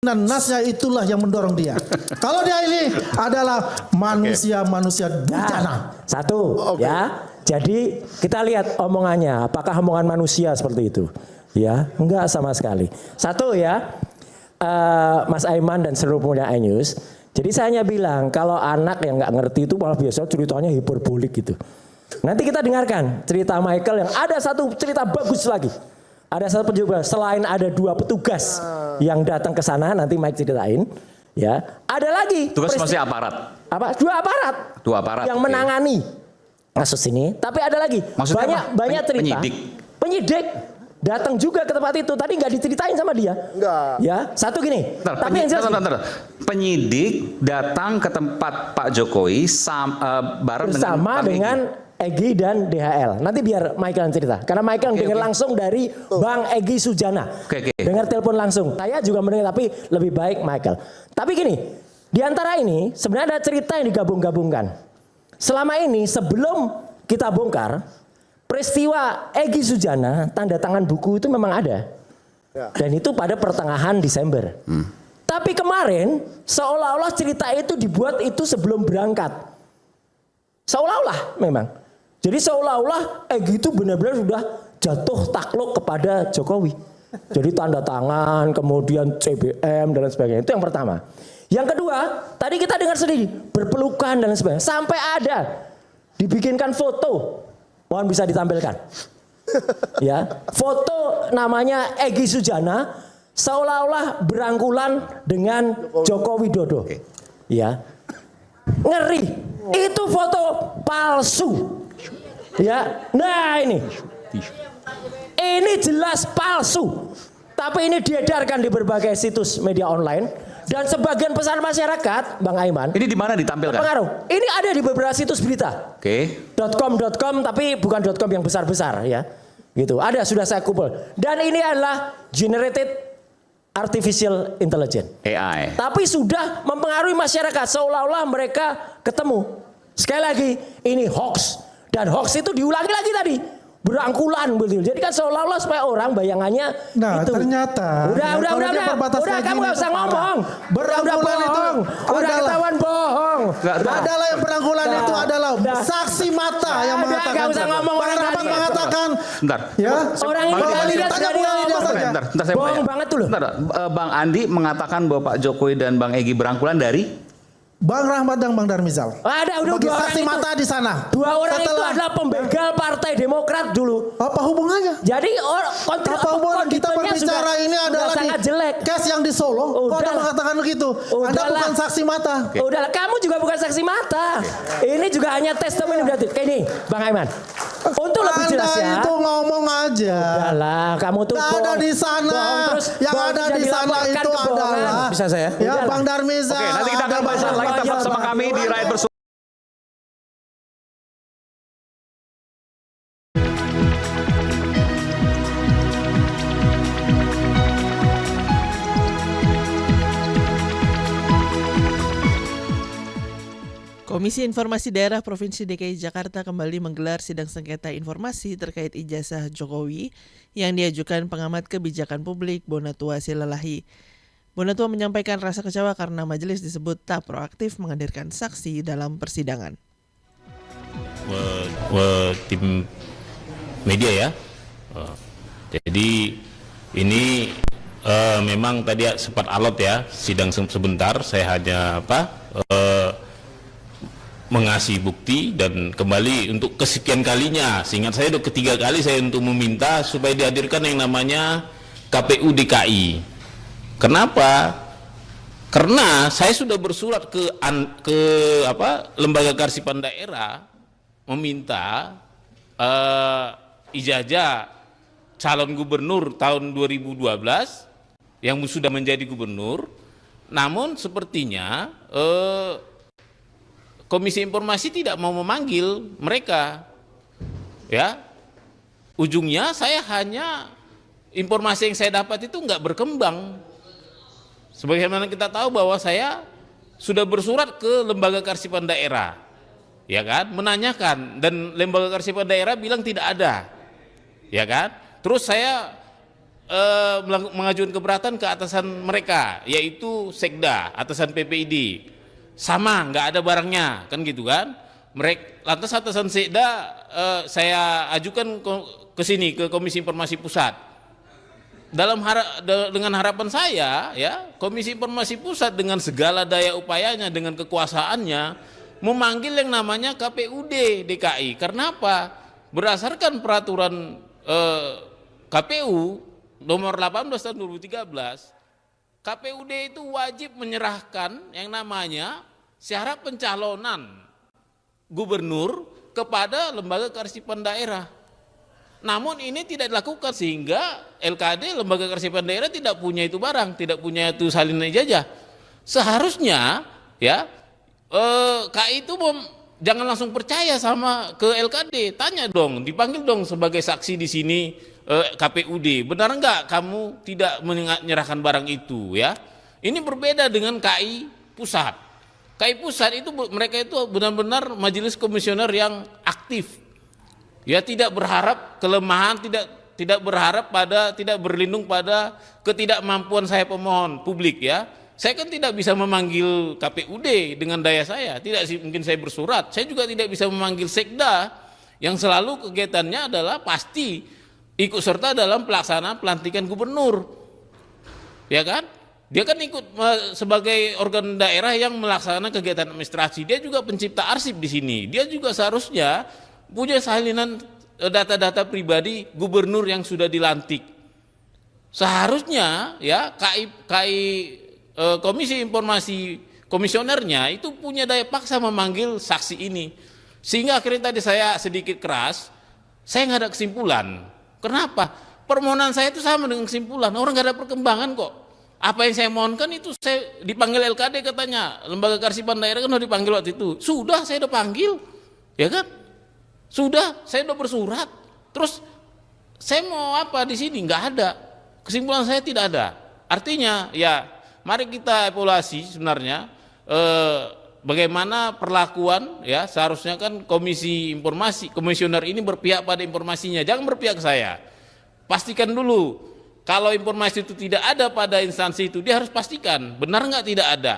Dan nasnya itulah yang mendorong dia. Kalau dia ini adalah manusia-manusia durjana. Satu, ya. Jadi kita lihat omongannya, apakah omongan manusia seperti itu? Ya, enggak sama sekali. Satu ya, Mas Aiman dan seluruh punya iNews. Jadi saya hanya bilang kalau anak yang nggak ngerti itu malah biasa ceritanya hiperbolik gitu. Nanti kita dengarkan cerita Michael yang ada satu cerita bagus lagi. Ada satu penjual, selain ada 2 petugas yang datang ke sana, nanti Mike ceritain. Ya, ada lagi. Tugas masih aparat. Apa? 2 aparat. 2 aparat. Yang menangani kasus ini. Tapi ada lagi. Maksudnya banyak cerita. Penyidik datang juga ke tempat itu. Tadi nggak diceritain sama dia. Enggak. Ya, satu gini. Tapi yang jelas. Penyidik datang ke tempat Pak Jokowi bareng bersama dengan Egy dan DHL. Nanti biar Michael yang cerita. Karena Michael dengar langsung dari Bang Egy Sujana. Dengar telepon langsung. Saya juga mendengar, tapi lebih baik Michael. Tapi gini, di antara ini sebenarnya ada cerita yang digabung-gabungkan. Selama ini sebelum kita bongkar, peristiwa Egy Sujana, tanda tangan buku itu memang ada. Dan itu pada pertengahan Desember. Tapi kemarin seolah-olah cerita itu dibuat itu sebelum berangkat. Seolah-olah memang. Jadi seolah-olah Egy itu benar-benar sudah jatuh takluk kepada Jokowi. Jadi tanda tangan, kemudian CBM dan lain sebagainya. Itu yang pertama. Yang kedua, tadi kita dengar sendiri berpelukan dan lain sebagainya. Sampai ada dibikinkan foto. Mohon bisa ditampilkan. Ya, foto namanya Egy Sujana seolah-olah berangkulan dengan Joko Widodo. Ya. Ngeri. Itu foto palsu. Ya. Nah, ini jelas palsu. Tapi ini diedarkan di berbagai situs media online dan sebagian pesan masyarakat, Bang Aiman. Ini di mana ditampilkan? Pengaruh. Ini ada di beberapa situs berita. .com tapi bukan .com yang besar-besar ya. Gitu. Ada, sudah saya kumpul. Dan ini adalah generated artificial intelligence. AI. Tapi sudah mempengaruhi masyarakat seolah-olah mereka ketemu. Sekali lagi, ini hoax. Dan hoax itu diulangi lagi tadi. Berangkulan betul. Jadi kan seolah-olah supaya orang bayangannya itu. Ternyata udah kamu gak usah ngomong. Berangkulan itu udah ketahuan bohong. Adalah yang berangkulan itu adalah saksi mata yang mengatakan. Gak usah ngomong. Bang Rahmat mengatakan. Bentar. Ya. Orang ini lihat dari Bentar, saya bohong banget tuh loh. Bentar, Bang Andi mengatakan bahwa Pak Jokowi dan Bang Egy berangkulan dari Bang Rahmat dan Bang Darmizal. Ada udah 2 orang saksi mata di sana. 2 orang itu adalah pembegal Partai Demokrat dulu. Apa hubungannya? Jadi apa hubungan kita berbicara ini adalah sangat jelek. Case yang di Solo. Kok Anda mengatakan begitu? Anda bukan saksi mata. Udahlah, kamu juga bukan saksi mata. Ini juga hanya testimoni berarti. Kayak ini, Bang Aiman. Untuk lebih jelas ya. Anda itu ngomong aja. Udahlah, kamu tuh bohong. Ada di sana. Yang ada di sana itu adalah. Bisa saya? Ya, Bang Darmizal. Oke, nanti kita akan bahas lagi tetap bersama kami di Rakyat Bersama. Komisi Informasi Daerah Provinsi DKI Jakarta kembali menggelar sidang sengketa informasi terkait ijazah Jokowi yang diajukan pengamat kebijakan publik Bonatua Silalahi. Bonatua menyampaikan rasa kecewa karena majelis disebut tak proaktif menghadirkan saksi dalam persidangan. Tim media ya. Jadi ini memang tadi sempat alot ya sidang sebentar. Saya hanya mengasih bukti dan kembali untuk kesekian kalinya, seingat saya udah ketiga kali saya untuk meminta supaya dihadirkan yang namanya KPU DKI. Kenapa? Karena saya sudah bersurat ke lembaga kearsipan daerah meminta ijazah calon gubernur tahun 2012 yang sudah menjadi gubernur, namun sepertinya Komisi Informasi tidak mau memanggil mereka, ya. Ujungnya saya hanya informasi yang saya dapat itu nggak berkembang. Sebagaimana kita tahu bahwa saya sudah bersurat ke lembaga kearsipan daerah, ya kan, menanyakan, dan lembaga kearsipan daerah bilang tidak ada, ya kan. Terus saya mengajukan keberatan ke atasan mereka, yaitu Sekda, atasan PPID. Sama, nggak ada barangnya, kan gitu kan. Lantas atasan Sekda saya ajukan ke sini, ke Komisi Informasi Pusat. Dengan harapan saya, ya, Komisi Informasi Pusat dengan segala daya upayanya, dengan kekuasaannya, memanggil yang namanya KPUD DKI. Karena apa? Berdasarkan peraturan KPU nomor 18 tahun 2013, KPUD itu wajib menyerahkan yang namanya syarat pencalonan gubernur kepada lembaga kearsipan daerah. Namun ini tidak dilakukan sehingga LKD, lembaga kearsipan daerah, tidak punya itu barang, tidak punya itu salinan ijazah. Seharusnya ya KI itu jangan langsung percaya sama ke LKD, tanya dong, dipanggil dong sebagai saksi di sini KPUD, benar enggak kamu tidak menyerahkan barang itu, ya? Ini berbeda dengan KI pusat. KI pusat itu mereka itu benar-benar majelis komisioner yang aktif, ya, tidak berharap kelemahan, tidak berlindung pada ketidakmampuan saya pemohon publik, ya. Saya kan tidak bisa memanggil KPUD dengan daya saya, tidak sih, mungkin saya bersurat. Saya juga tidak bisa memanggil Sekda yang selalu kegiatannya adalah pasti ikut serta dalam pelaksanaan pelantikan gubernur, ya kan? Dia kan ikut sebagai organ daerah yang melaksanakan kegiatan administrasi. Dia juga pencipta arsip di sini. Dia juga seharusnya punya salinan data-data pribadi gubernur yang sudah dilantik. Seharusnya ya Komisi Informasi komisionernya itu punya daya paksa memanggil saksi ini. Sehingga akhirnya tadi saya sedikit keras, saya nggak ada kesimpulan. Kenapa? Permohonan saya itu sama dengan kesimpulan, orang nggak ada perkembangan kok. Apa yang saya mohonkan itu saya dipanggil LKD katanya, lembaga kearsipan daerah kan udah dipanggil waktu itu. Sudah, saya udah panggil, ya kan? Sudah, saya udah bersurat. Terus saya mau apa di sini? Nggak ada. Kesimpulan saya tidak ada. Artinya ya, mari kita evaluasi sebenarnya bagaimana perlakuan, ya, seharusnya kan Komisi Informasi, komisioner ini berpihak pada informasinya, jangan berpihak ke saya. Pastikan dulu kalau informasi itu tidak ada pada instansi itu, dia harus pastikan benar nggak tidak ada.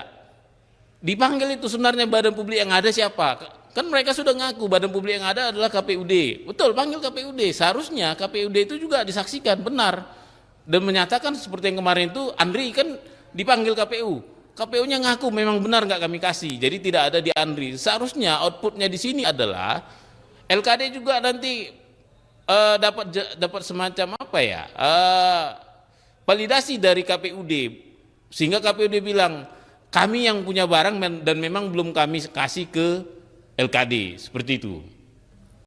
Dipanggil itu sebenarnya badan publik yang ada siapa? Kan mereka sudah ngaku badan publik yang ada adalah KPUD. Betul, panggil KPUD. Seharusnya KPUD itu juga disaksikan benar dan menyatakan seperti yang kemarin itu Andri kan dipanggil KPU. KPU-nya ngaku memang benar nggak kami kasih, jadi tidak ada di Andri. Seharusnya outputnya di sini adalah LKD juga nanti dapat semacam apa ya, validasi dari KPUD, sehingga KPUD bilang kami yang punya barang dan memang belum kami kasih ke LKD, seperti itu.